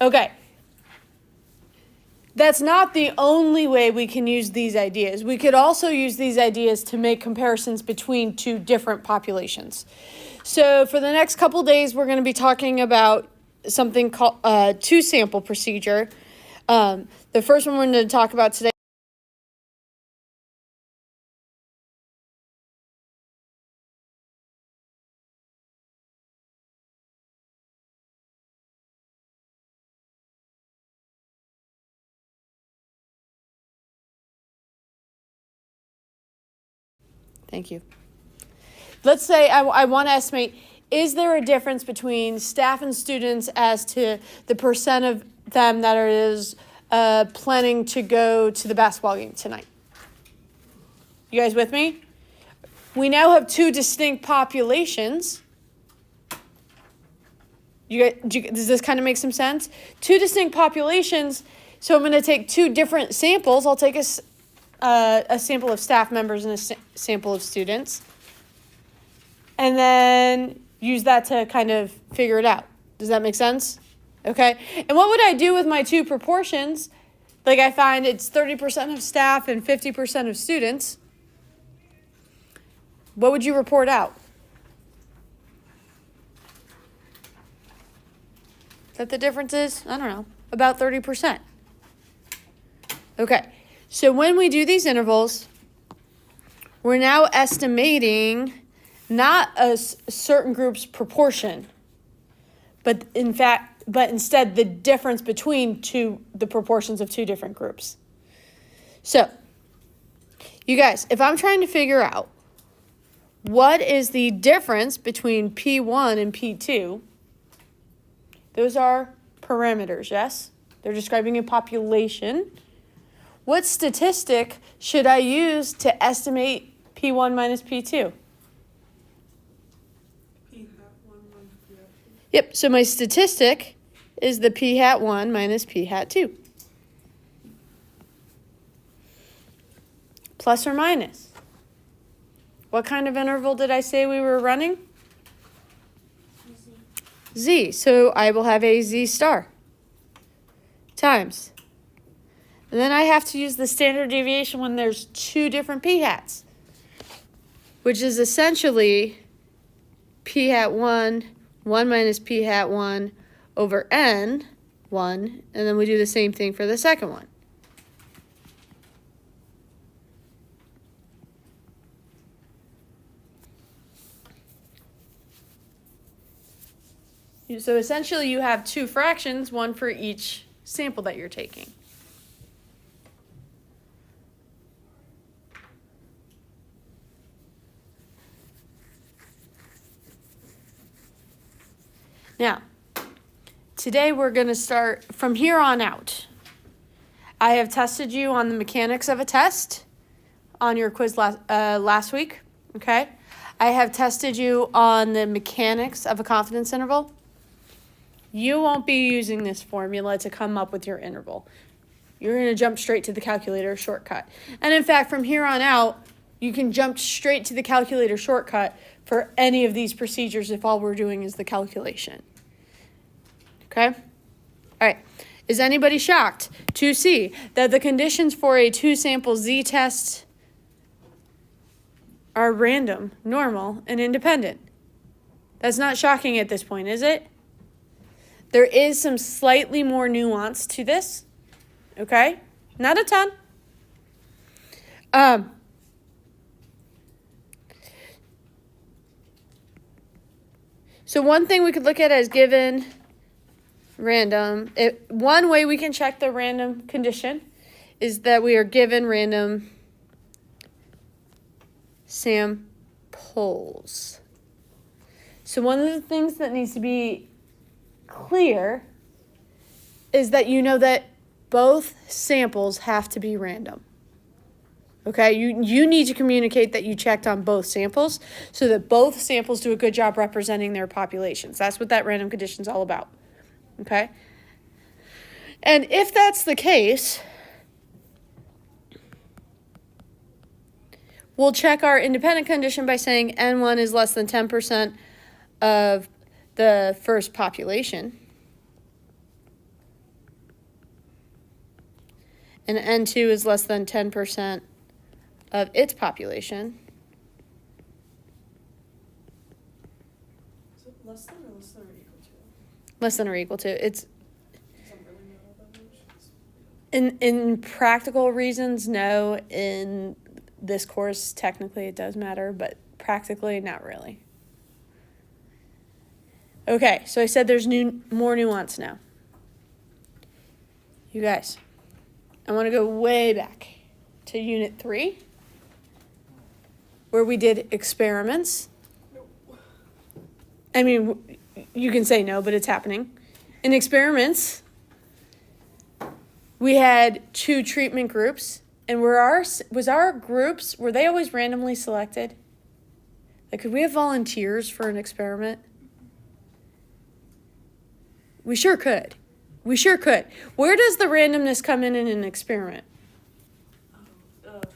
Okay. That's not the only way we can use these ideas. We could also use these ideas to make comparisons between two different populations. So for the next couple days, we're going to be talking about something called two-sample procedure. The first one we're going to talk about today. Thank you. Let's say I want to estimate, is there a difference between staff and students as to the percent of them that is planning to go to the basketball game tonight? You guys with me? We now have two distinct populations. Does this kind of make some sense? Two distinct populations. So I'm going to take two different samples. I'll take a sample of staff members and a sample of students, and then use that to kind of figure it out. Does that make sense? Okay. And what would I do with my two proportions? Like I find it's 30% of staff and 50% of students. What would you report out? That the difference is, I don't know, about 30%. Okay. So when we do these intervals, we're now estimating not a certain group's proportion, but instead the difference between the proportions of two different groups. So, you guys, if I'm trying to figure out what is the difference between P1 and P2, those are parameters, yes? They're describing a population. What statistic should I use to estimate P1 minus P2? P hat 1 minus P hat 2. Yep, so my statistic is the P hat 1 minus P hat 2. Plus or minus? What kind of interval did I say we were running? Z. So I will have a Z star times. And then I have to use the standard deviation when there's two different P hats, which is essentially P hat 1, 1 minus P hat 1 over N, 1, and then we do the same thing for the second one. So essentially you have two fractions, one for each sample that you're taking. Now, today we're going to start from here on out. I have tested you on the mechanics of a test on your quiz last week, okay? I have tested you on the mechanics of a confidence interval. You won't be using this formula to come up with your interval. You're going to jump straight to the calculator shortcut. And in fact, from here on out, you can jump straight to the calculator shortcut for any of these procedures if all we're doing is the calculation. Okay? All right. Is anybody shocked to see that the conditions for a two-sample z-test are random, normal, and independent? That's not shocking at this point, is it? There is some slightly more nuance to this, okay? Not a ton. So one thing we could look at as given random. One way we can check the random condition is that we are given random samples. So one of the things that needs to be clear is that you know that both samples have to be random. Okay, you need to communicate that you checked on both samples so that both samples do a good job representing their populations. That's what that random condition is all about. Okay? And if that's the case, we'll check our independent condition by saying N1 is less than 10% of the first population. and N2 is less than 10% of its population. Is it less than or equal to? Less than or equal to. It's Doesn't really matter that much. in practical reasons, no. In this course, technically it does matter, but practically not really. Okay, so I said there's more nuance now. You guys, I want to go way back to Unit 3, where we did experiments. I mean, you can say no, but it's happening. In experiments, we had 2 treatment groups, and were our groups, were they always randomly selected? Like, could we have volunteers for an experiment? We sure could. We sure could. Where does the randomness come in an experiment?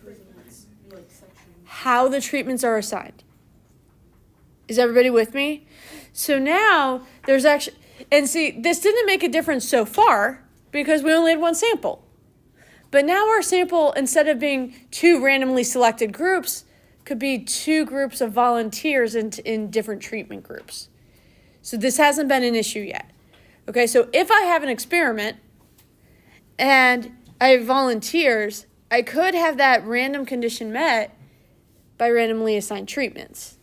Treatments, like section. How the treatments are assigned. Is everybody with me? So now there's actually, and see, this didn't make a difference so far because we only had 1 sample. But now our sample, instead of being 2 randomly selected groups, could be 2 groups of volunteers in different treatment groups. So this hasn't been an issue yet. Okay, so if I have an experiment and I have volunteers, I could have that random condition met by randomly assigned treatments.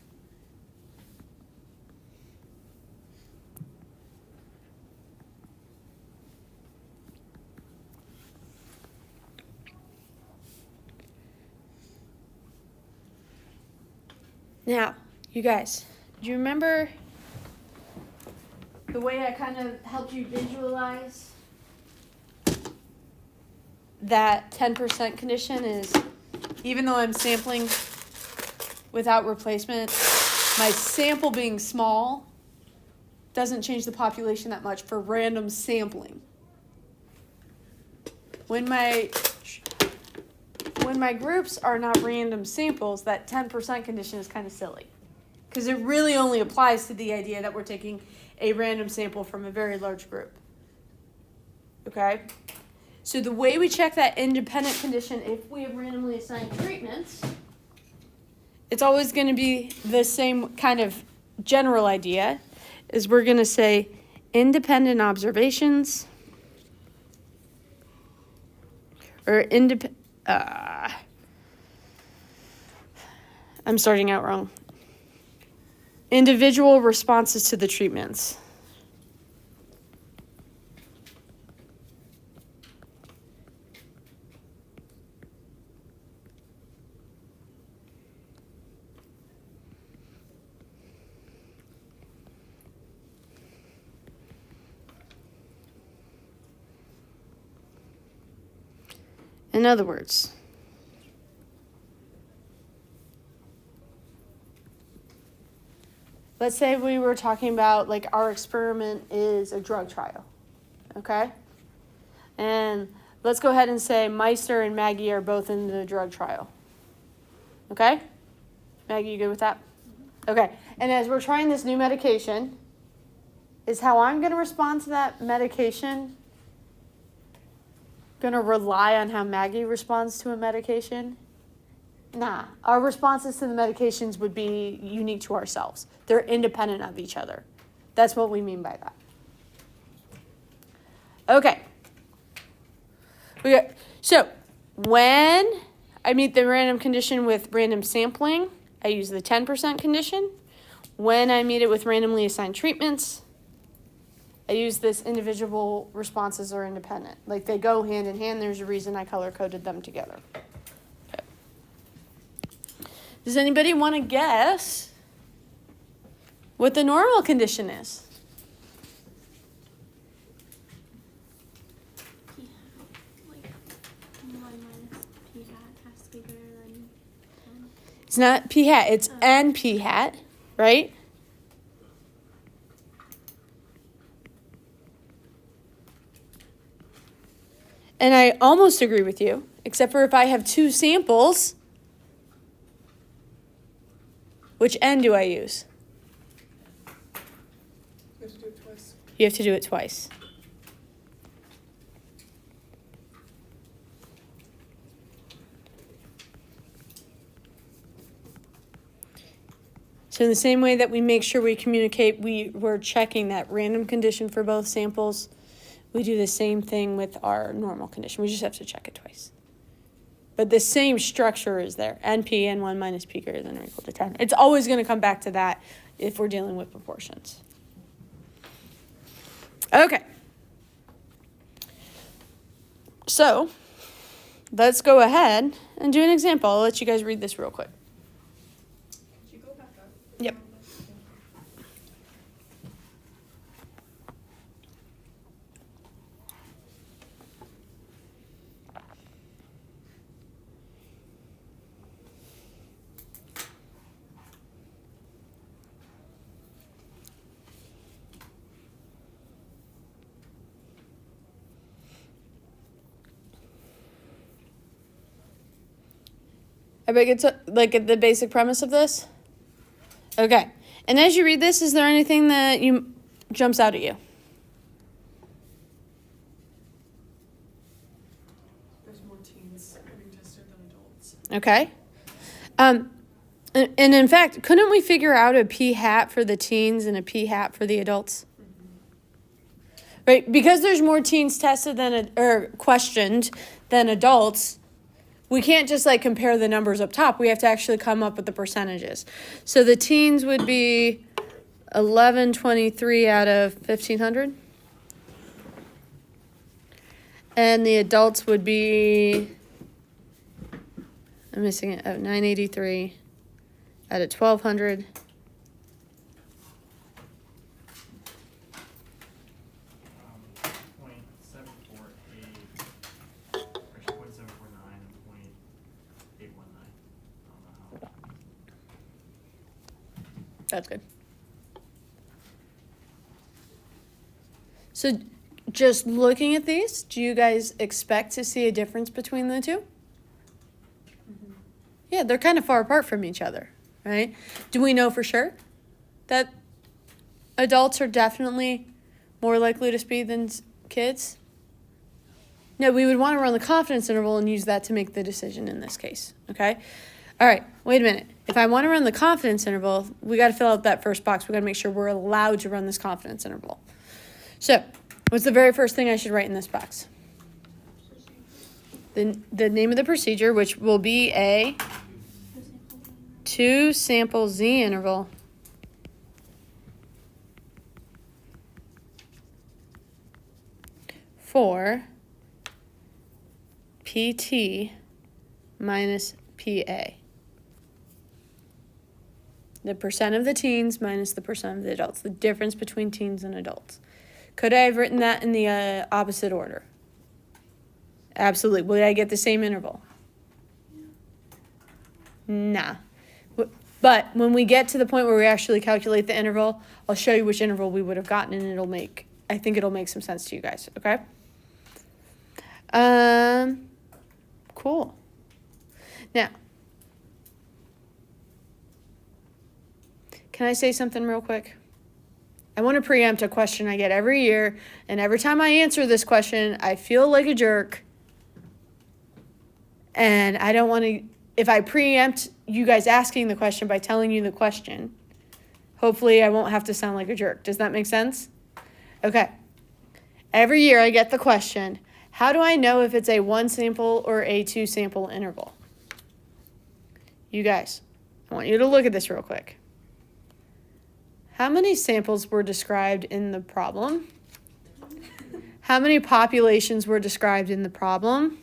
Now, you guys, do you remember the way I kind of helped you visualize that 10% condition is, even though I'm sampling without replacement, my sample being small doesn't change the population that much for random sampling. When my groups are not random samples, that 10% condition is kind of silly, because it really only applies to the idea that we're taking a random sample from a very large group. Okay? So the way we check that independent condition, if we have randomly assigned treatments, it's always going to be the same kind of general idea, is we're going to say independent observations, or I'm starting out wrong. Individual responses to the treatments. In other words, let's say we were talking about, like, our experiment is a drug trial, okay? And let's go ahead and say Meister and Maggie are both in the drug trial, okay? Maggie, you good with that? Okay, and as we're trying this new medication, is how I'm going to respond to that medication going to rely on how Maggie responds to a medication? Nah, our responses to the medications would be unique to ourselves. They're independent of each other. That's what we mean by that. Okay. So when I meet the random condition with random sampling, I use the 10% condition. When I meet it with randomly assigned treatments, I use this individual responses are independent. Like, they go hand in hand. There's a reason I color-coded them together. Okay. Does anybody want to guess what the normal condition is? Like 1 minus p hat has to be greater than 10. It's not p hat. It's n p hat, right? And I almost agree with you, except for if I have 2 samples, which n do I use? You have to do it twice. You have to do it twice. So in the same way that we make sure we communicate, we're checking that random condition for both samples, we do the same thing with our normal condition. We just have to check it twice. But the same structure is there. NP, N1 minus P greater than or equal to 10. It's always going to come back to that if we're dealing with proportions. Okay. So let's go ahead and do an example. I'll let you guys read this real quick. Could you go back up? Yep. Everybody get the basic premise of this? Okay. And as you read this, is there anything that jumps out at you? There's more teens being tested than adults. Okay. And in fact, couldn't we figure out a P hat for the teens and a P hat for the adults? Right? Because there's more teens tested or questioned than adults, we can't just like compare the numbers up top. We have to actually come up with the percentages. So the teens would be 1123 out of 1500. And the adults would be, I'm missing it, 983 out of 1200. That's good. So just looking at these, do you guys expect to see a difference between the two? Mm-hmm. Yeah, they're kind of far apart from each other, right? Do we know for sure that adults are definitely more likely to speed than kids? No, we would want to run the confidence interval and use that to make the decision in this case, okay? All right, wait a minute. If I want to run the confidence interval, we got to fill out that first box. We got to make sure we're allowed to run this confidence interval. So, what's the very first thing I should write in this box? The name of the procedure, which will be a 2-sample Z interval. For PT minus PA. The percent of the teens minus the percent of the adults. The difference between teens and adults. Could I have written that in the opposite order? Absolutely. Would I get the same interval? Nah. But when we get to the point where we actually calculate the interval, I'll show you which interval we would have gotten, and I think it'll make some sense to you guys, okay? Cool. Now, can I say something real quick? I want to preempt a question I get every year, and every time I answer this question, I feel like a jerk. And I don't want to, if I preempt you guys asking the question by telling you the question, hopefully I won't have to sound like a jerk. Does that make sense? Okay. Every year I get the question, how do I know if it's a 1-sample or a 2-sample interval? You guys, I want you to look at this real quick. How many samples were described in the problem? How many populations were described in the problem?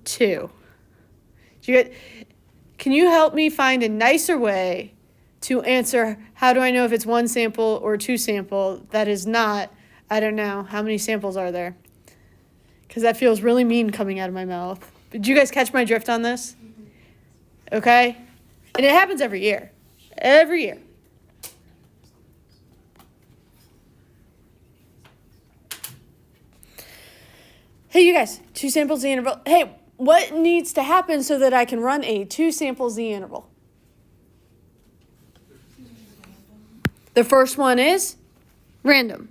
2. Can you help me find a nicer way to answer how do I know if it's 1 sample or 2 sample that is not, I don't know, how many samples are there? Because that feels really mean coming out of my mouth. Did you guys catch my drift on this? Okay? And it happens every year. Every year. Hey, you guys, 2-sample Z interval. Hey, what needs to happen so that I can run a 2-sample Z interval? The first one is random.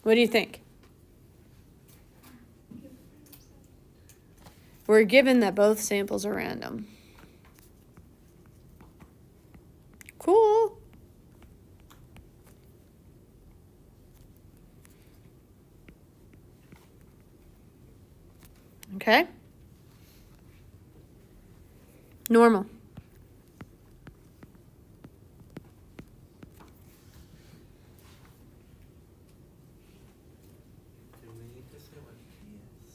What do you think? we're given that both samples are random. Cool. Okay. Normal. Do we need to say what P is?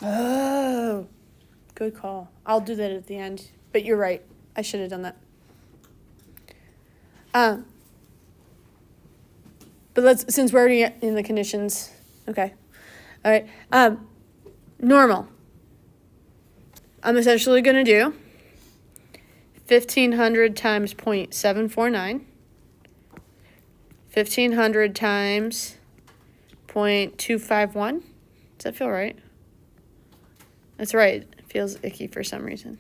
Oh, good call. I'll do that at the end. But you're right. I should have done that. But let's, since we're already in the conditions, okay. All right. Normal. I'm essentially going to do 1,500 times 0.749. 1,500 times 0.251. Does that feel right? That's right. It feels icky for some reason.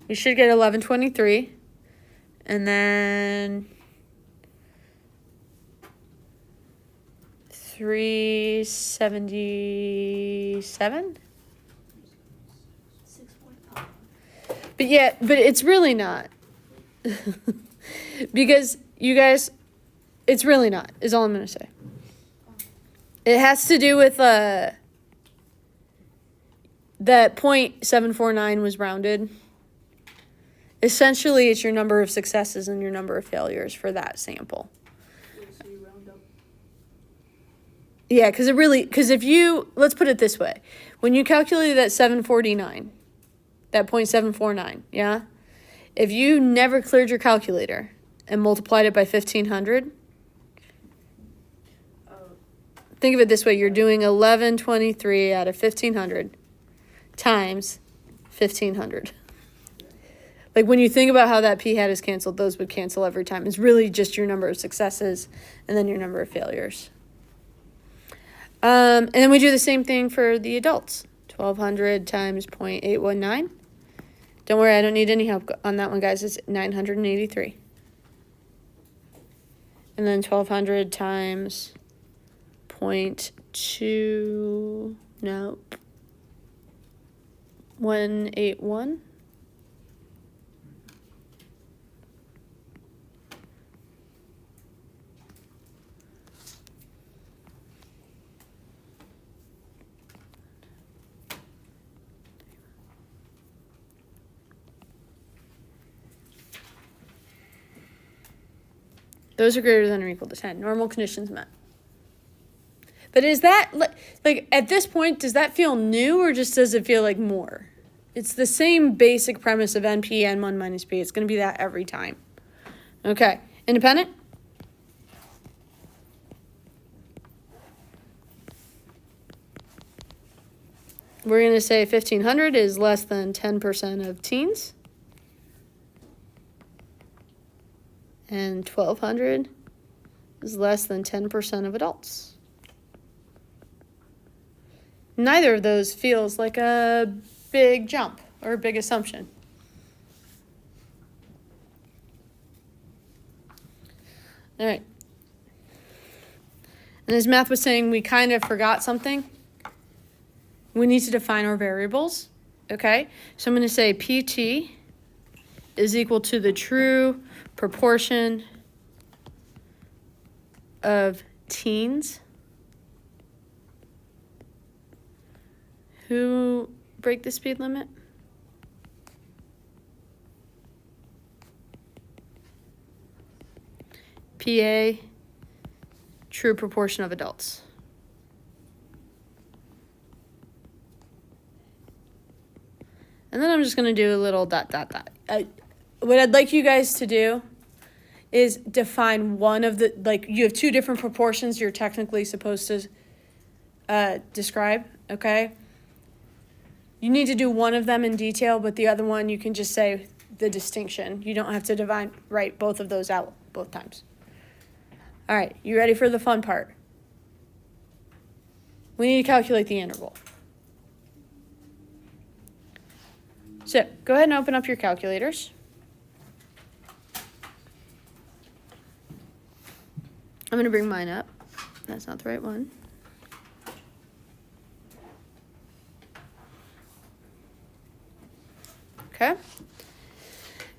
We should get 1123. And then 377. 6.5. But it's really not. Because you guys, it's really not, is all I'm going to say. It has to do with that 0.749 was rounded. Essentially, it's your number of successes and your number of failures for that sample. So you round up. Yeah, because if you, let's put it this way. When you calculate that 749, that 0.749, yeah? If you never cleared your calculator and multiplied it by 1,500, think of it this way. You're doing 1123 out of 1,500 times 1,500. Like when you think about how that p hat is canceled, those would cancel every time. It's really just your number of successes and then your number of failures. And then we do the same thing for the adults. 1,200 times 0.819. Don't worry, I don't need any help on that one, guys. It's 983. And then 1,200 times 0.2, nope, 181. Those are greater than or equal to 10. Normal conditions met. But is that, like, at this point, does that feel new or just does it feel like more? It's the same basic premise of NP, N1 minus P. It's going to be that every time. Okay. Independent? We're going to say 1,500 is less than 10% of teens. And 1,200 is less than 10% of adults. Neither of those feels like a big jump or a big assumption. All right. And as Math was saying, we kind of forgot something. We need to define our variables, okay? So I'm going to say PT is equal to the true proportion of teens who break the speed limit. PA, true proportion of adults. And then I'm just going to do a little ... What I'd like you guys to do is define one of the, like, you have two different proportions you're technically supposed to describe, okay? You need to do one of them in detail, but the other one you can just say the distinction. You don't have to write both of those out both times. All right, you ready for the fun part? We need to calculate the interval. So go ahead and open up your calculators. I'm going to bring mine up. That's not the right one. Okay?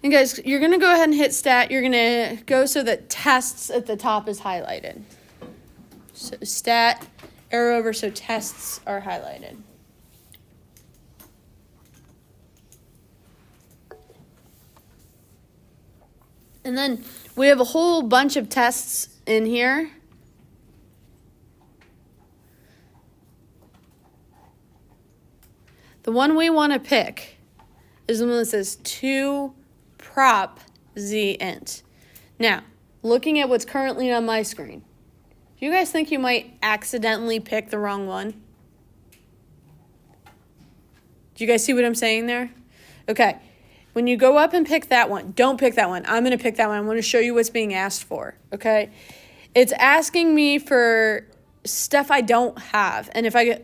And guys, you're going to go ahead and hit stat. You're going to go so that tests at the top is highlighted. So stat, arrow over so tests are highlighted. And then we have a whole bunch of tests in here. The one we want to pick is the one that says 2 prop z int. Now, looking at what's currently on my screen, do you guys think you might accidentally pick the wrong one? Do you guys see what I'm saying there? Okay, when you go up and pick that one, don't pick that one. I'm going to pick that one. I'm going to show you what's being asked for, okay? It's asking me for stuff I don't have. And if I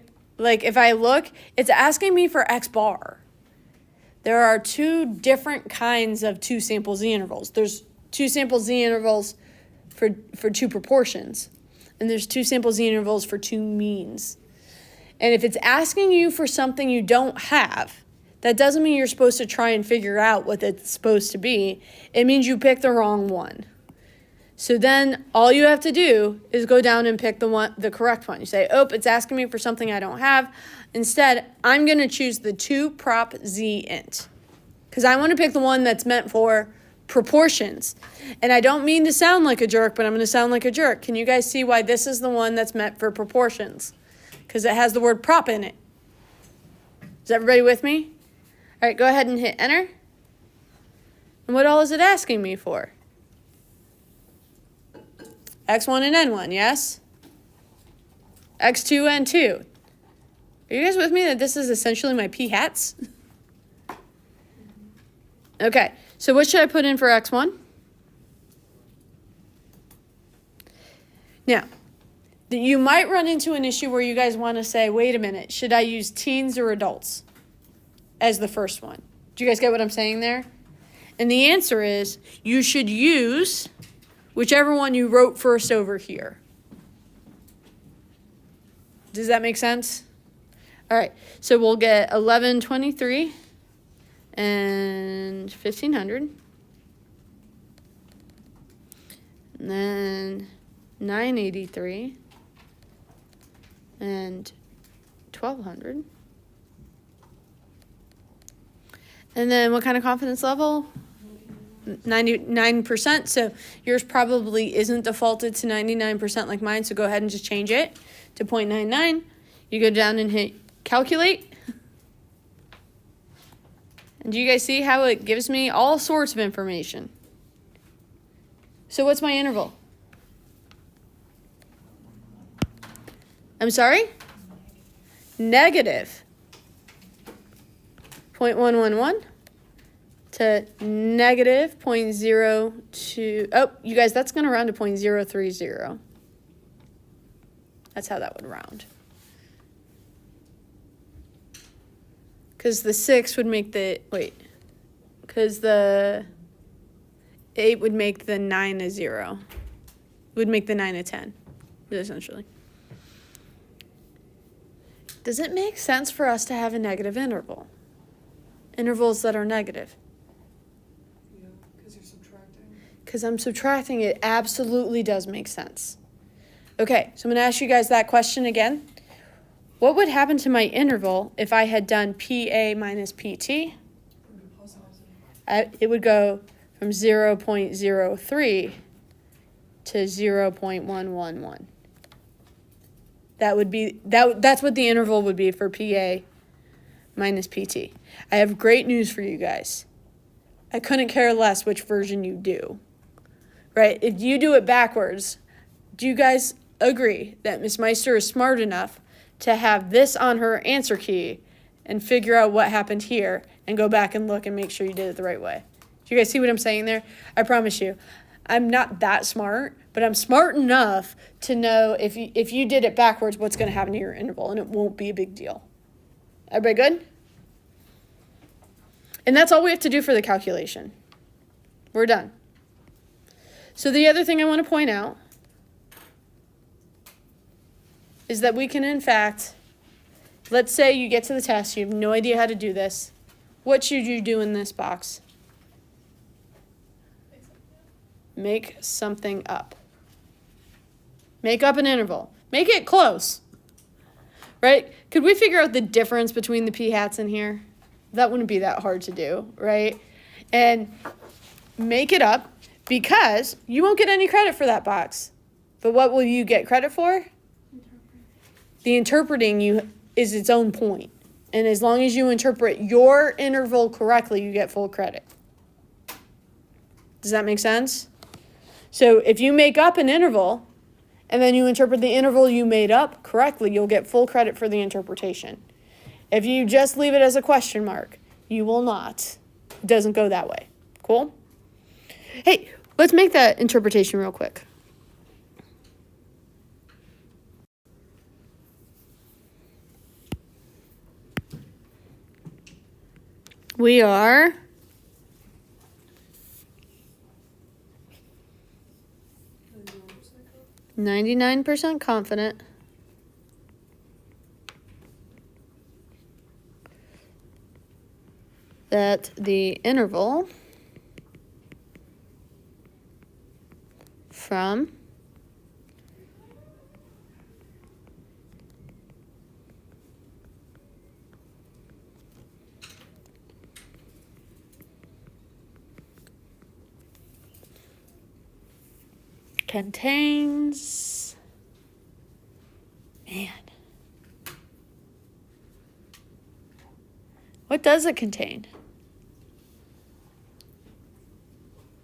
look, it's asking me for X bar. There are 2 different kinds of 2 sample z intervals. There's 2 sample z intervals for 2 proportions. And there's 2 sample z intervals for 2 means. And if it's asking you for something you don't have, that doesn't mean you're supposed to try and figure out what it's supposed to be. It means you picked the wrong one. So then all you have to do is go down and pick the correct one. You say, oh, it's asking me for something I don't have. Instead, I'm going to choose the 2 prop z int because I want to pick the one that's meant for proportions. And I don't mean to sound like a jerk, but I'm going to sound like a jerk. Can you guys see why this is the one that's meant for proportions? Because it has the word prop in it. Is everybody with me? All right, go ahead and hit enter. And what all is it asking me for? X1 and N1, yes? X2 and 2. Are you guys with me that this is essentially my p-hats? Okay, so what should I put in for X1? Now, you might run into an issue where you guys want to say, wait a minute, should I use teens or adults as the first one? Do you guys get what I'm saying there? And the answer is you should use whichever one you wrote first over here. Does that make sense? All right, so we'll get 1123 and 1500. And then 983 and 1200. And then what kind of confidence level? 99%. So yours probably isn't defaulted to 99% like mine. So go ahead and just change it to 0.99. You go down and hit calculate. And do you guys see how it gives me all sorts of information? So what's my interval? I'm sorry? Negative 0.111 to negative 0.02. Oh, you guys, that's going to round to 0.030. That's how that would round. Because the 6 would make the, because the 8 would make the 9 a 0. It would make the 9 a 10, essentially. Does it make sense for us to have a negative interval? Intervals that are negative? Yeah, because you're subtracting. Because I'm subtracting, it absolutely does make sense. Okay, so I'm going to ask you guys that question again. What would happen to my interval if I had done PA minus PT? It would go from 0.03 to 0.111. That would be that's what the interval would be for PA minus PT. I have great news for you guys. I couldn't care less which version you do. Right? If you do it backwards, do you guys agree that Miss Meister is smart enough to have this on her answer key and figure out what happened here and go back and look and make sure you did it the right way? Do you guys see what I'm saying there? I promise you, I'm not that smart, but I'm smart enough to know if you did it backwards, what's going to happen to your interval, and it won't be a big deal. Everybody good? And that's all we have to do for the calculation. We're done. So the other thing I want to point out is that we can, in fact, let's say you get to the test, you have no idea how to do this. What should you do in this box? Make something up. Make up an interval. Make it close. Right? Could we figure out the difference between the p hats in here? That wouldn't be that hard to do, right? And make it up because you won't get any credit for that box. But what will you get credit for? The interpreting is its own point. And as long as you interpret your interval correctly, you get full credit. Does that make sense? So if you make up an interval and then you interpret the interval you made up correctly, you'll get full credit for the interpretation. If you just leave it as a question mark, you will not. It doesn't go that way. Cool? Hey, let's make that interpretation real quick. We are 99% confident that the interval from contains, man, what does it contain?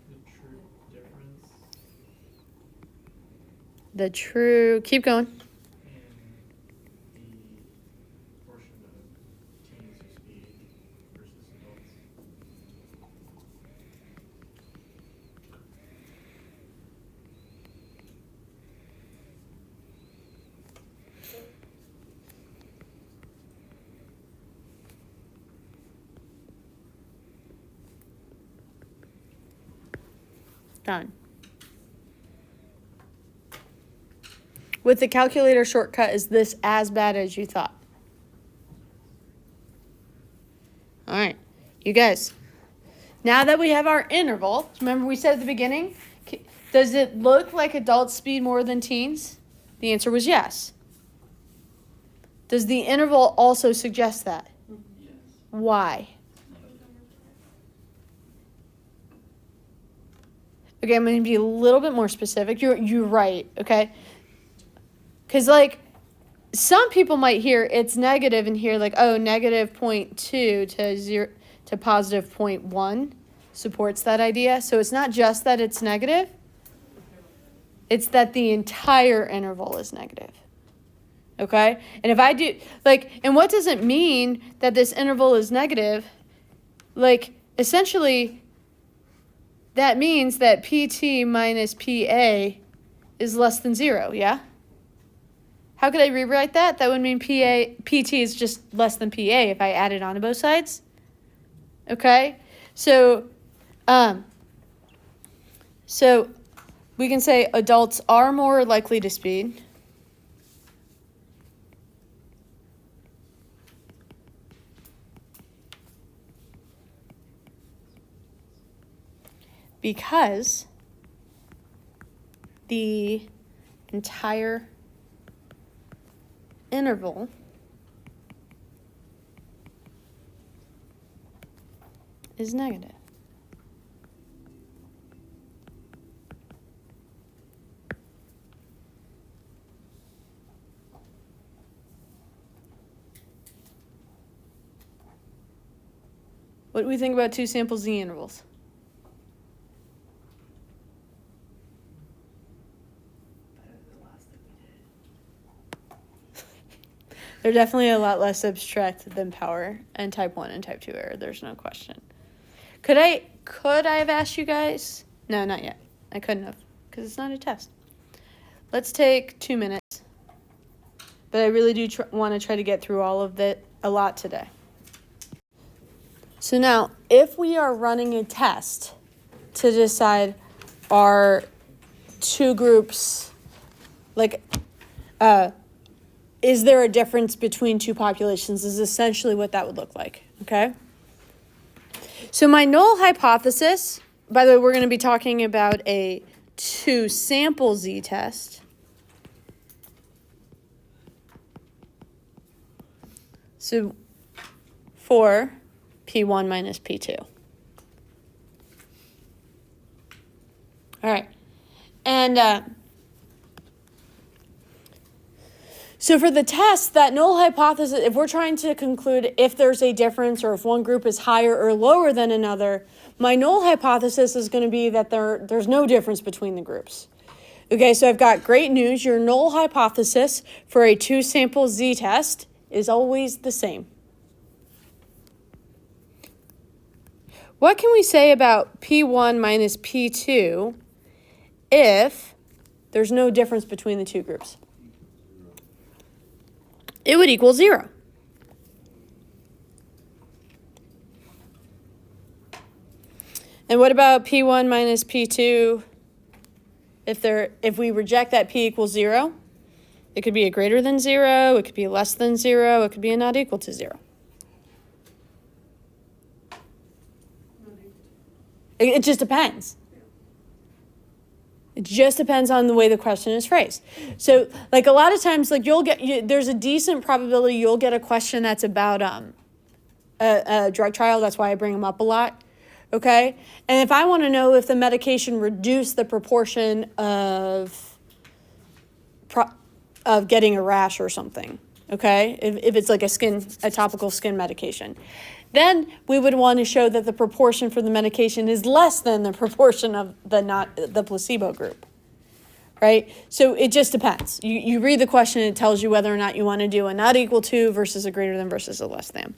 The true difference The true, keep going. in the portion of teens who speed versus adults. Done. With the calculator shortcut, is this as bad as you thought? All right, you guys. Now that we have our interval, remember we said at the beginning, does it look like adults speed more than teens? The answer was yes. Does the interval also suggest that? Yes. Why? Okay, I'm going to be a little bit more specific. You're right, okay? Because, like, some people might hear it's negative and hear, like, oh, negative 0.2 to positive 0.1 supports that idea. So it's not just that it's negative. It's that the entire interval is negative. Okay? And if I do, like, and what does it mean that this interval is negative? Like, essentially, that means that PT minus PA is less than 0, yeah? How could I rewrite that? That would mean PT is just less than PA if I add it on to both sides. Okay? So we can say adults are more likely to speed. Because the entire interval is negative. What do we think about two sample Z intervals? They're definitely a lot less abstract than power and type 1 and type 2 error. There's no question. Could I have asked you guys? No, not yet. I couldn't have because it's not a test. Let's take 2 minutes. But I really do want to try to get through all of it a lot today. So now, if we are running a test to decide are two groups, like, is there a difference between two populations is essentially what that would look like, okay? So my null hypothesis, by the way, we're going to be talking about a 2-sample z-test. So for P1 minus P2. All right. And so for the test, that null hypothesis, if we're trying to conclude if there's a difference or if one group is higher or lower than another, my null hypothesis is going to be that there's no difference between the groups. Okay, so I've got great news. Your null hypothesis for a 2-sample z-test is always the same. What can we say about P1 minus P2 if there's no difference between the two groups? It would equal 0. And what about P1 minus P2 if we reject that P equals 0? It could be a greater than 0, it could be less than 0, it could be a not equal to 0. It just depends. It just depends on the way the question is phrased. So, like a lot of times, like there's a decent probability you'll get a question that's about a drug trial. That's why I bring them up a lot. Okay, and if I want to know if the medication reduced the proportion of getting a rash or something, okay, if it's like a topical skin medication, then we would want to show that the proportion for the medication is less than the proportion of the placebo group, right? So it just depends. You read the question, it tells you whether or not you want to do a not equal to versus a greater than versus a less than.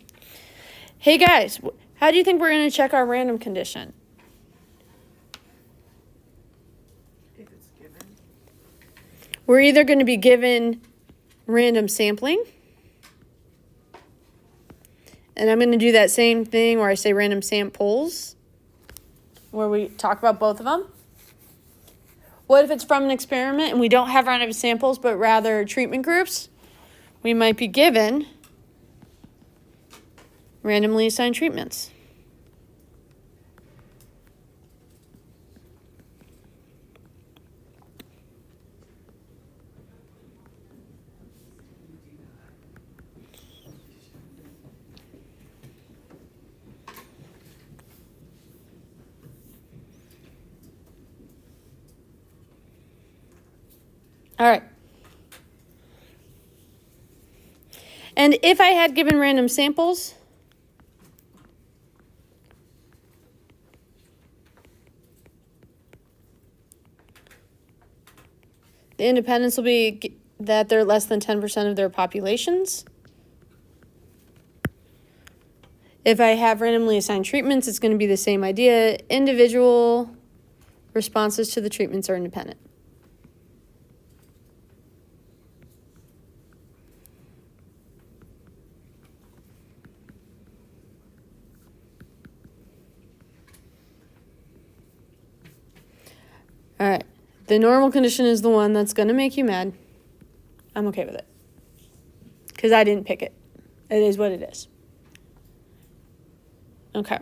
Hey guys, how do you think we're going to check our random condition? If it's given. We're either going to be given random sampling, and I'm going to do that same thing where I say random samples, where we talk about both of them. What if it's from an experiment and we don't have random samples, but rather treatment groups? We might be given randomly assigned treatments. All right. And if I had given random samples, the independence will be that they're less than 10% of their populations. If I have randomly assigned treatments, it's going to be the same idea. Individual responses to the treatments are independent. All right, the normal condition is the one that's going to make you mad. I'm okay with it because I didn't pick it. It is what it is. Okay.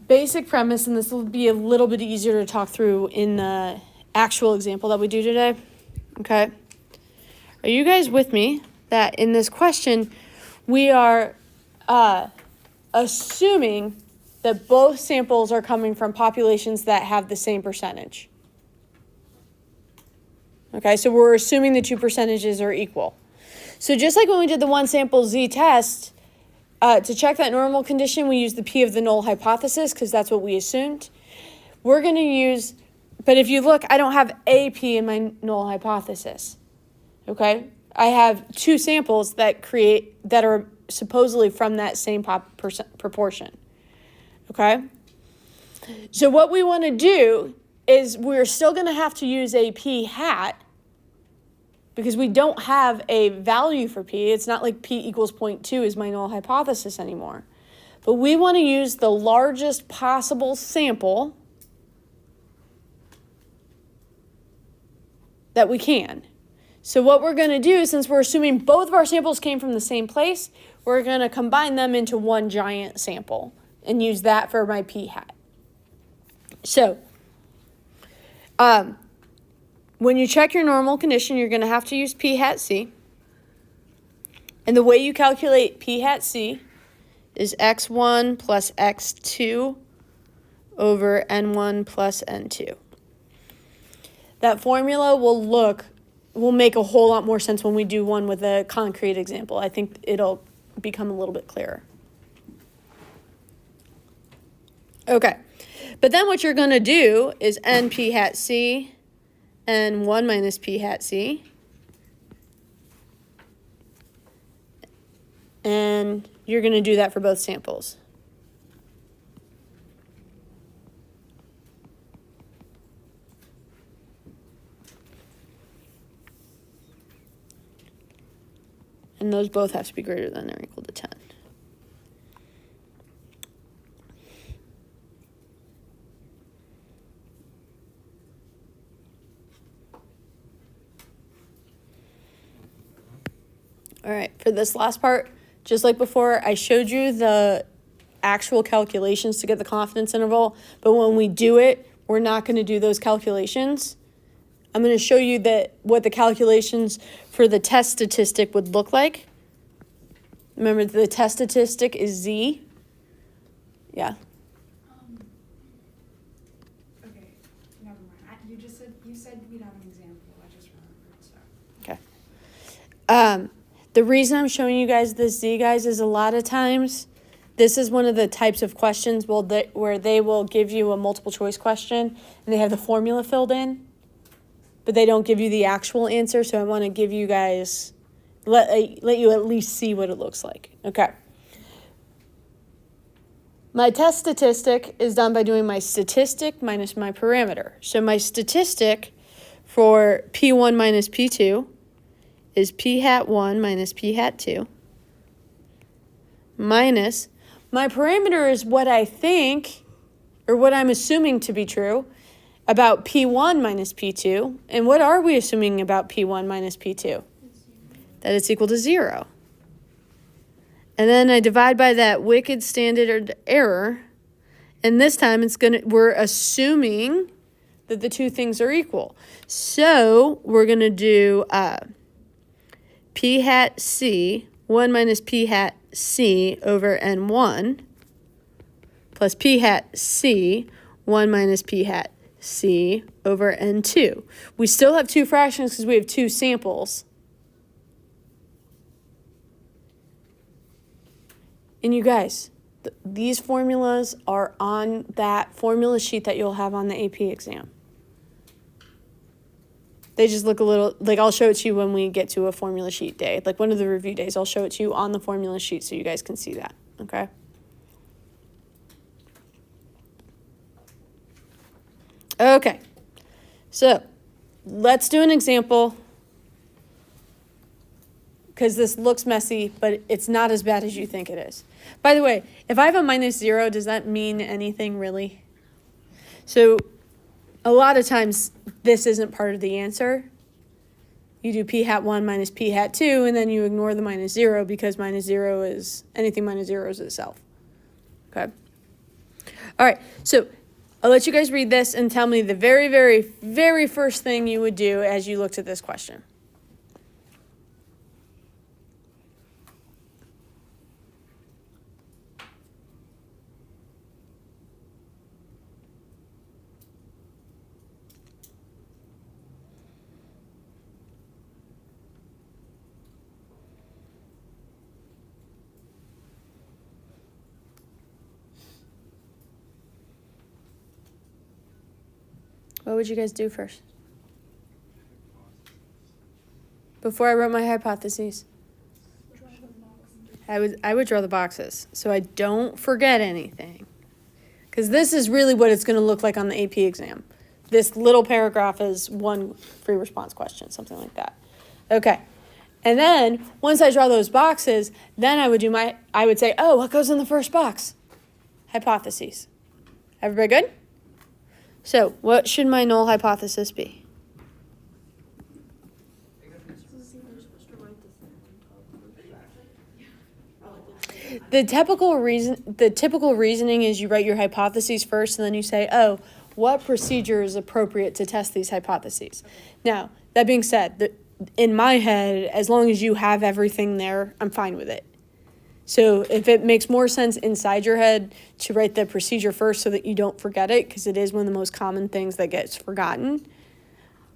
Basic premise, and this will be a little bit easier to talk through in the actual example that we do today. Okay. Are you guys with me that in this question, we are assuming that both samples are coming from populations that have the same percentage? Okay, so we're assuming the two percentages are equal. So just like when we did the 1-sample z-test, to check that normal condition, we use the P of the null hypothesis because that's what we assumed. We're going to use, but if you look, I don't have a P in my null hypothesis. Okay, I have 2 samples that are supposedly from that same proportion. Okay, so what we want to do is we're still going to have to use a P hat because we don't have a value for P. It's not like P equals 0.2 is my null hypothesis anymore. But we want to use the largest possible sample that we can. So what we're going to do, since we're assuming both of our samples came from the same place, we're going to combine them into one giant sample and use that for my p hat. So when you check your normal condition, you're going to have to use p hat c. And the way you calculate p hat c is x1 plus x2 over n1 plus n2. That formula will make a whole lot more sense when we do one with a concrete example. I think it'll become a little bit clearer. Okay, but then what you're going to do is n p hat c, n1 minus p hat c, and you're going to do that for both samples. And those both have to be greater than or equal to 10. All right, for this last part, just like before, I showed you the actual calculations to get the confidence interval, but when we do it, we're not going to do those calculations. I'm going to show you what the calculations for the test statistic would look like. Remember, the test statistic is Z. Yeah. Okay, never mind. You said we'd have an example. I just remembered, so. Okay. The reason I'm showing you guys this Z, guys, is a lot of times this is one of the types of questions where they will give you a multiple choice question and they have the formula filled in, but they don't give you the actual answer. So I want to give you guys, let you at least see what it looks like. Okay. My test statistic is done by doing my statistic minus my parameter. So my statistic for P1 minus P2 is P hat 1 minus P hat 2 minus my parameter is what I think or what I'm assuming to be true about P1 minus P2. And what are we assuming about P1 minus P2? That it's equal to 0. And then I divide by that wicked standard error. And this time we're assuming that the two things are equal. So we're going to do P hat C, 1 minus P hat C over N1, plus P hat C, 1 minus P hat C over N2. We still have two fractions because we have two samples. And you guys, these formulas are on that formula sheet that you'll have on the AP exam. They just look a little, like I'll show it to you when we get to a formula sheet day. Like one of the review days, I'll show it to you on the formula sheet so you guys can see that, okay? Okay, so let's do an example because this looks messy, but it's not as bad as you think it is. By the way, if I have a -0, does that mean anything really? So a lot of times this isn't part of the answer. You do P hat 1 minus P hat 2, and then you ignore the -0 because -0 is, anything -0 is itself. Okay? All right, so I'll let you guys read this and tell me the very, very, very first thing you would do as you looked at this question. What would you guys do first? Before I wrote my hypotheses, I would draw the boxes so I don't forget anything. Because this is really what it's going to look like on the AP exam. This little paragraph is one free response question, something like that. Okay. And then once I draw those boxes, then I would say, oh, what goes in the first box? Hypotheses. Everybody good? So what should my null hypothesis be? I got this The typical reasoning is you write your hypotheses first, and then you say, oh, what procedure is appropriate to test these hypotheses? Now, that being said, in my head, as long as you have everything there, I'm fine with it. So if it makes more sense inside your head to write the procedure first so that you don't forget it, because it is one of the most common things that gets forgotten,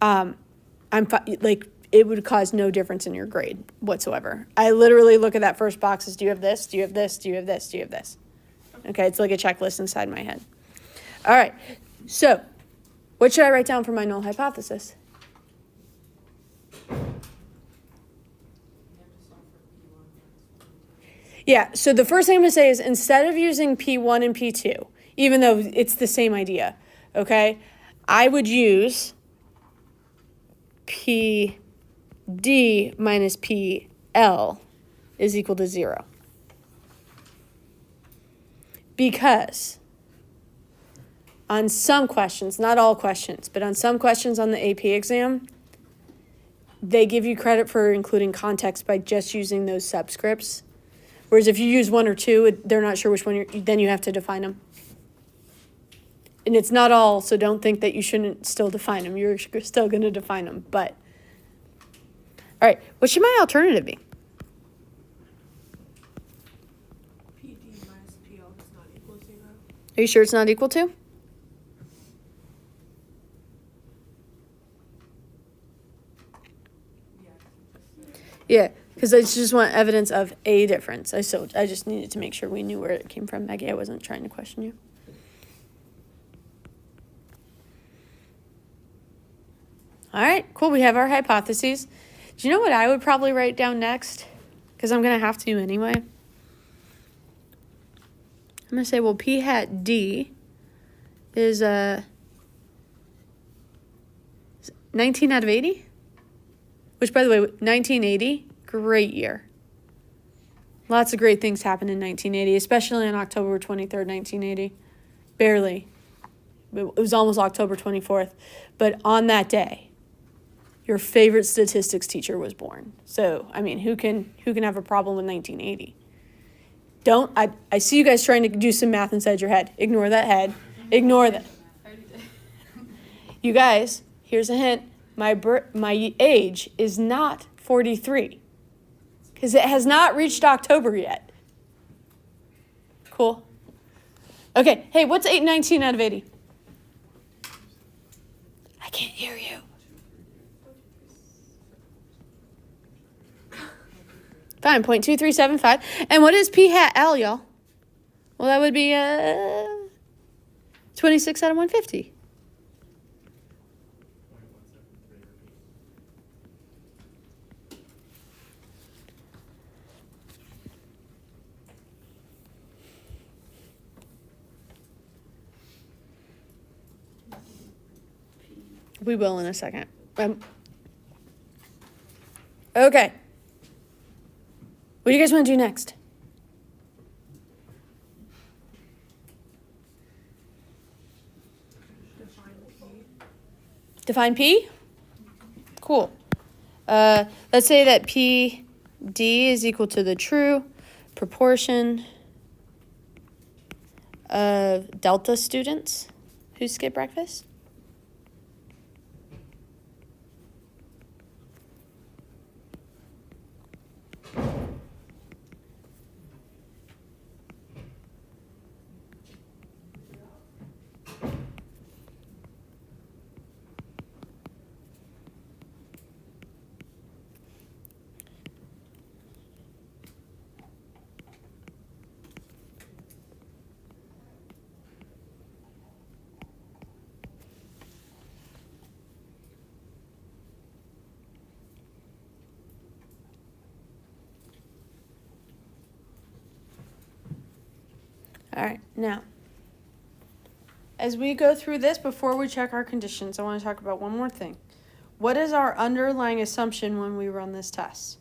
it would cause no difference in your grade whatsoever. I literally look at that first box as, do you have this? Do you have this? Do you have this? Do you have this? Okay, it's like a checklist inside my head. All right, so what should I write down for my null hypothesis? Yeah, so the first thing I'm going to say is instead of using P1 and P2, even though it's the same idea, okay, I would use PD minus PL is equal to 0. Because on some questions, not all questions, but on some questions on the AP exam, they give you credit for including context by just using those subscripts. Whereas if you use 1 or 2, they're not sure which one then you have to define them. And it's not all, so don't think that you shouldn't still define them. You're still going to define them. But, all right, what should my alternative be? PD minus PL is not equal to 0. Are you sure it's not equal to? Yeah, because I just want evidence of a difference. I just needed to make sure we knew where it came from, Maggie. I wasn't trying to question you. All right, cool. We have our hypotheses. Do you know what I would probably write down next? Because I'm going to have to anyway. I'm going to say, well, P hat D is 19 out of 80. Which, by the way, 1980, great year. Lots of great things happened in 1980, especially on October 23rd, 1980. Barely. It was almost October 24th. But on that day, your favorite statistics teacher was born. So, I mean, who can have a problem with 1980? I see you guys trying to do some math inside your head. Ignore that head. Ignore that. You guys, here's a hint. My age is not 43 because it has not reached October yet. Cool. Okay, hey, what's 819 out of 80? I can't hear you. Fine, 0.2375. And what is P hat L, y'all? Well, that would be 26 out of 150. We will in a second. Okay. What do you guys want to do next? Define P? Cool. Let's say that PD is equal to the true proportion of delta students who skip breakfast. All right, now, as we go through this, before we check our conditions, I want to talk about one more thing. What is our underlying assumption when we run this test?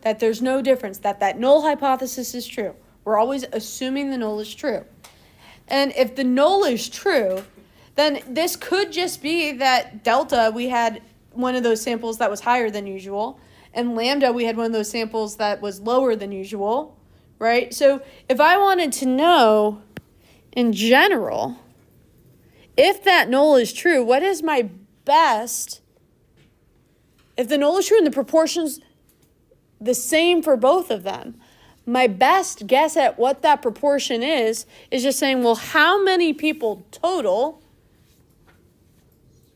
That there's no difference, that null hypothesis is true. We're always assuming the null is true. And if the null is true, then this could just be that delta, we had one of those samples that was higher than usual, And lambda, we had one of those samples that was lower than usual, right? So if I wanted to know in general, if that null is true, what is my best? If the null is true and the proportion's the same for both of them, my best guess at what that proportion is just saying, well, how many people total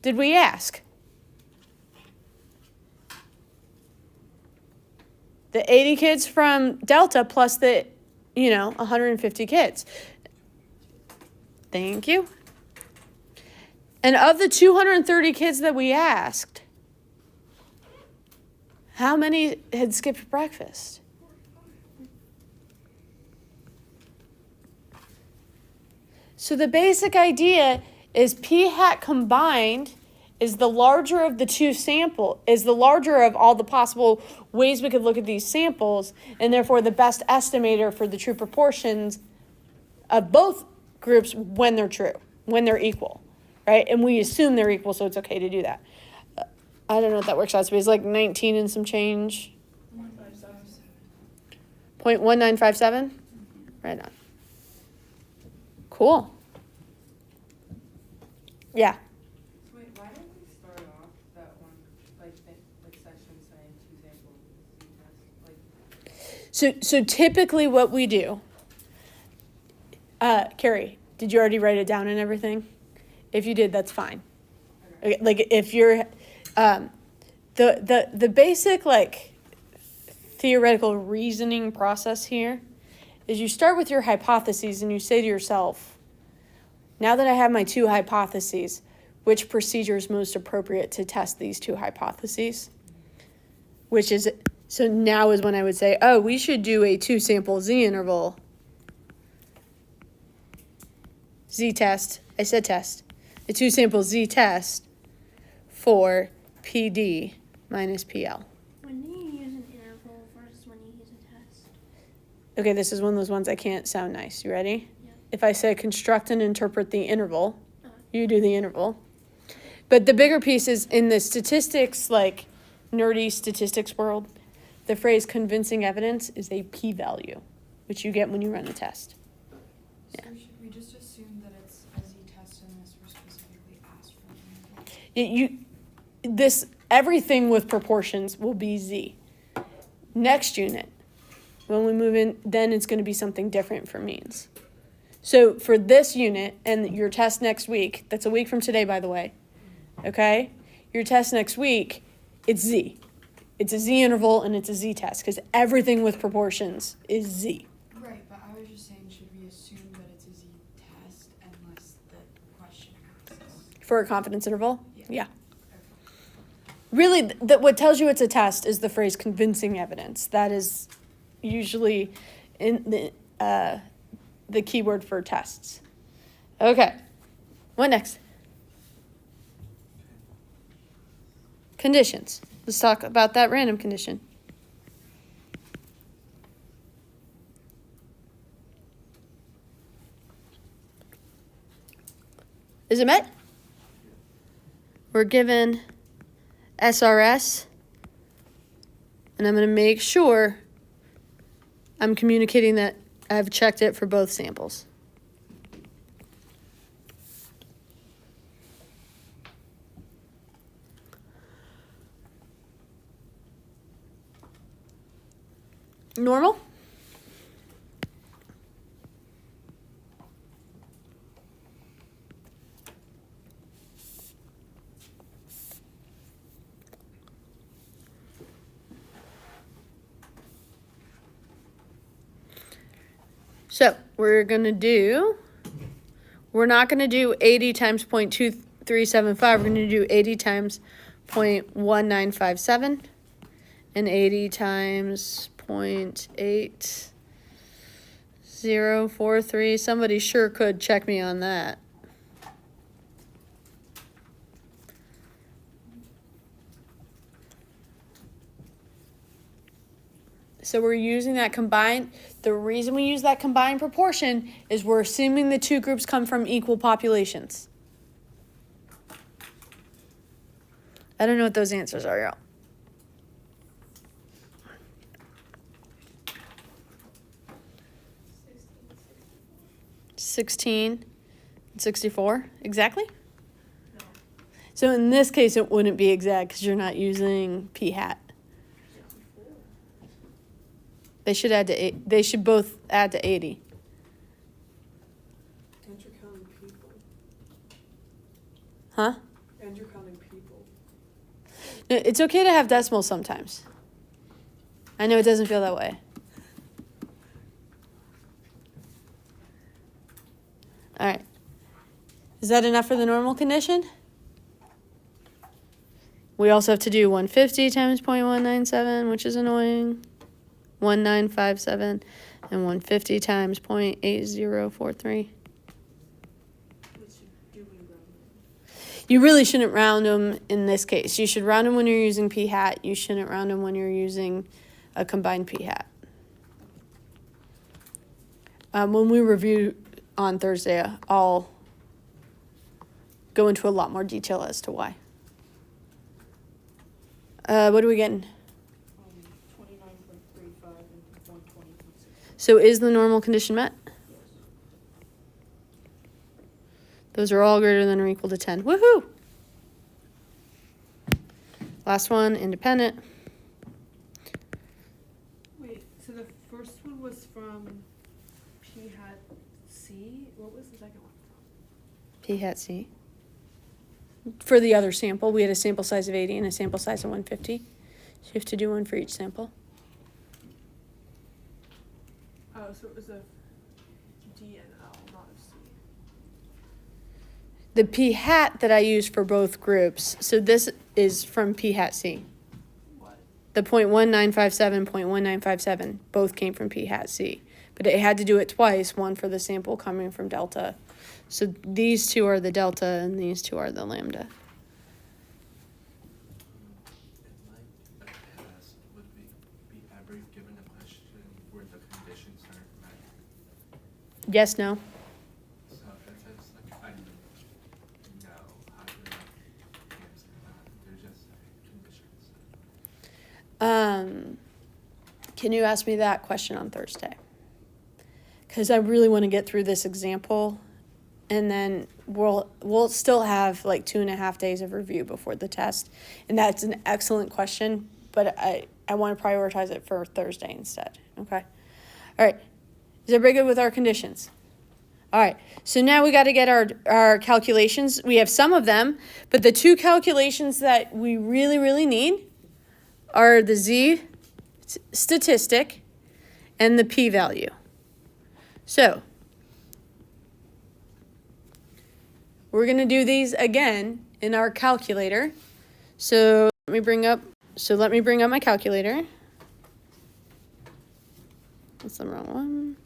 did we ask? The 80 kids from Delta plus the, 150 kids. Thank you. And of the 230 kids that we asked, how many had skipped breakfast? So the basic idea is p hat combined is the larger of the two sample, is the larger of all the possible ways we could look at these samples, and therefore the best estimator for the true proportions of both groups when they're true, when they're equal, right? And we assume they're equal, so it's okay to do that. I don't know what that works out to be. It's like 19 and some change. 0.1957? Right on. Cool. Yeah. Wait, why didn't we start off that one, session saying 2 samples test? So typically what we do, Carrie, did you already write it down and everything? If you did, that's fine. Okay, like if you're, the basic theoretical reasoning process here is you start with your hypotheses and you say to yourself, now that I have my two hypotheses, which procedure is most appropriate to test these two hypotheses? So now is when I would say, oh, we should do a 2-sample z-interval z-test. I said test. A 2-sample z-test for PD minus PL. When do you use an interval versus when you use a test? Okay, this is one of those ones I can't sound nice. You ready? Yeah. If I say construct and interpret the interval, you do the interval. But the bigger piece is in the statistics, nerdy statistics world, the phrase convincing evidence is a p-value, which you get when you run a test. So should we just assume that it's a z-test unless we're specifically asked for an Everything with proportions will be z. Next unit, when we move in, then it's going to be something different for means. So for this unit and your test next week, that's a week from today, by the way, okay? Your test next week, it's z. It's a z interval and it's a z test because everything with proportions is z. Right, but I was just saying, should we assume that it's a z-test unless the question asks? For a confidence interval? Yeah. Okay. Really, what tells you it's a test is the phrase convincing evidence. That is usually in the keyword for tests. Okay. What next? Conditions. Let's talk about that random condition. Is it met? We're given SRS, and I'm going to make sure I'm communicating that I've checked it for both samples. Normal? So we're not going to do 80 times 0.2375. We're going to do 80 times 0.1957 and 80 times 0.8043. Somebody sure could check me on that. So we're using that combined. The reason we use that combined proportion is we're assuming the two groups come from equal populations. I don't know what those answers are, y'all. 16, and 64, exactly? No. So in this case, it wouldn't be exact because you're not using p hat. They should add to they should both add to 80. And you're counting people. Huh? And you're counting people. No, it's okay to have decimals sometimes. I know it doesn't feel that way. All right. Is that enough for the normal condition? We also have to do 150 times 0.197, which is annoying. 1957 and 150 times 0.8043. You really shouldn't round them in this case. You should round them when you're using p hat. You shouldn't round them when you're using a combined p hat. When we review on Thursday, I'll go into a lot more detail as to why. What are we getting? 29.35 and 120.6. So is the normal condition met? Those are all greater than or equal to 10. Woohoo! Last one, independent. Wait, so the first one was from P hat C? What was the second one from? P hat C. For the other sample, we had a sample size of 80 and a sample size of 150. So you have to do one for each sample. Oh, so it was a D and L, not a C. The P hat that I used for both groups, so this is from P hat C. What? The 0.1957, 0.1957 both came from P hat C. But it had to do it twice, one for the sample coming from delta. So these two are the delta and these two are the lambda. In like a test, would we be ever given a question where the conditions aren't met? Yes, no? So it's like I know how to answer that. They're just conditions. Can you ask me that question on Thursday? Because I really want to get through this example, and then we'll still have like 2.5 days of review before the test, and that's an excellent question, but I want to prioritize it for Thursday instead. Okay. All right. Is everybody good with our conditions? All right. So now we got to get our calculations. We have some of them, but the two calculations that we really need are the z statistic and the p-value. So we're going to do these again in our calculator. So let me bring up my calculator. That's the wrong one.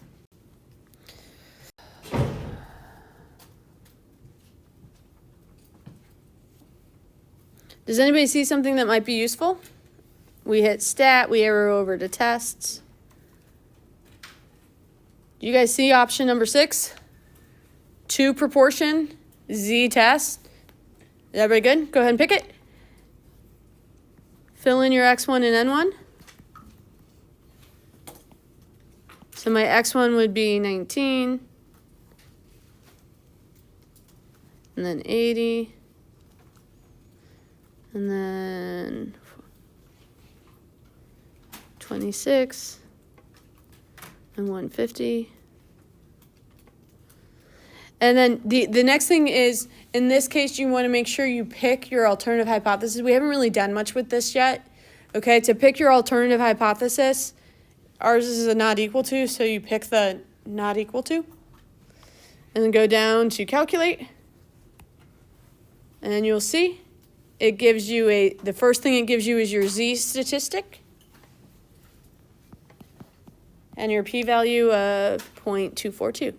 Does anybody see something that might be useful? We hit stat, we arrow over to tests. Do you guys see option number 6? 2 proportion, Z test. Is everybody good? Go ahead and pick it. Fill in your X1 and N1. So my X1 would be 19. And then 80. And then 26. And 150. And then the next thing is, in this case, you want to make sure you pick your alternative hypothesis. We haven't really done much with this yet. Okay, to pick your alternative hypothesis, ours is a not equal to, so you pick the not equal to. And then go down to calculate. And you'll see it gives you the first thing it gives you is your Z statistic. And your p-value of 0.242.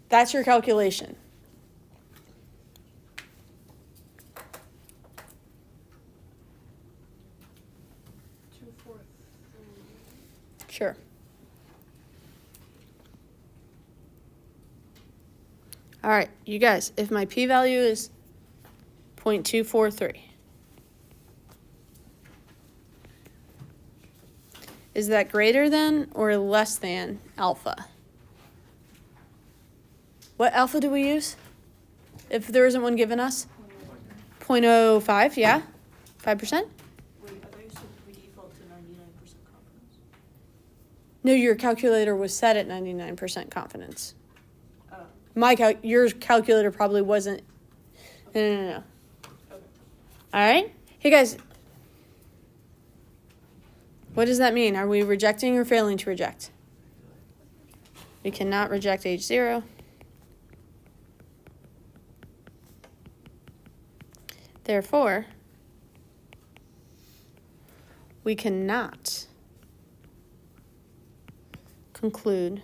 That's your calculation. Sure. All right, you guys, if my p-value is 0.243, is that greater than or less than alpha? What alpha do we use? If there isn't one given us? 0.05, yeah? 5%? Wait, I thought you said we default to 99% confidence. No, your calculator was set at 99% confidence. Oh, Your calculator probably wasn't. No. okay. All right? Hey, guys. What does that mean? Are we rejecting or failing to reject? We cannot reject H0. Therefore, we cannot conclude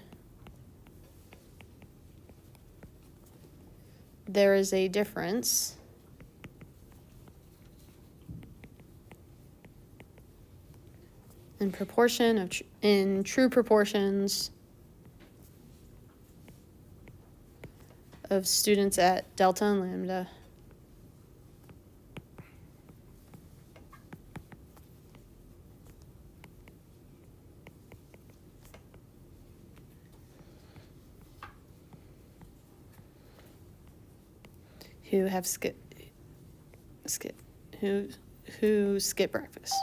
there is a difference in proportion of in true proportions of students at delta and lambda who have skip breakfast.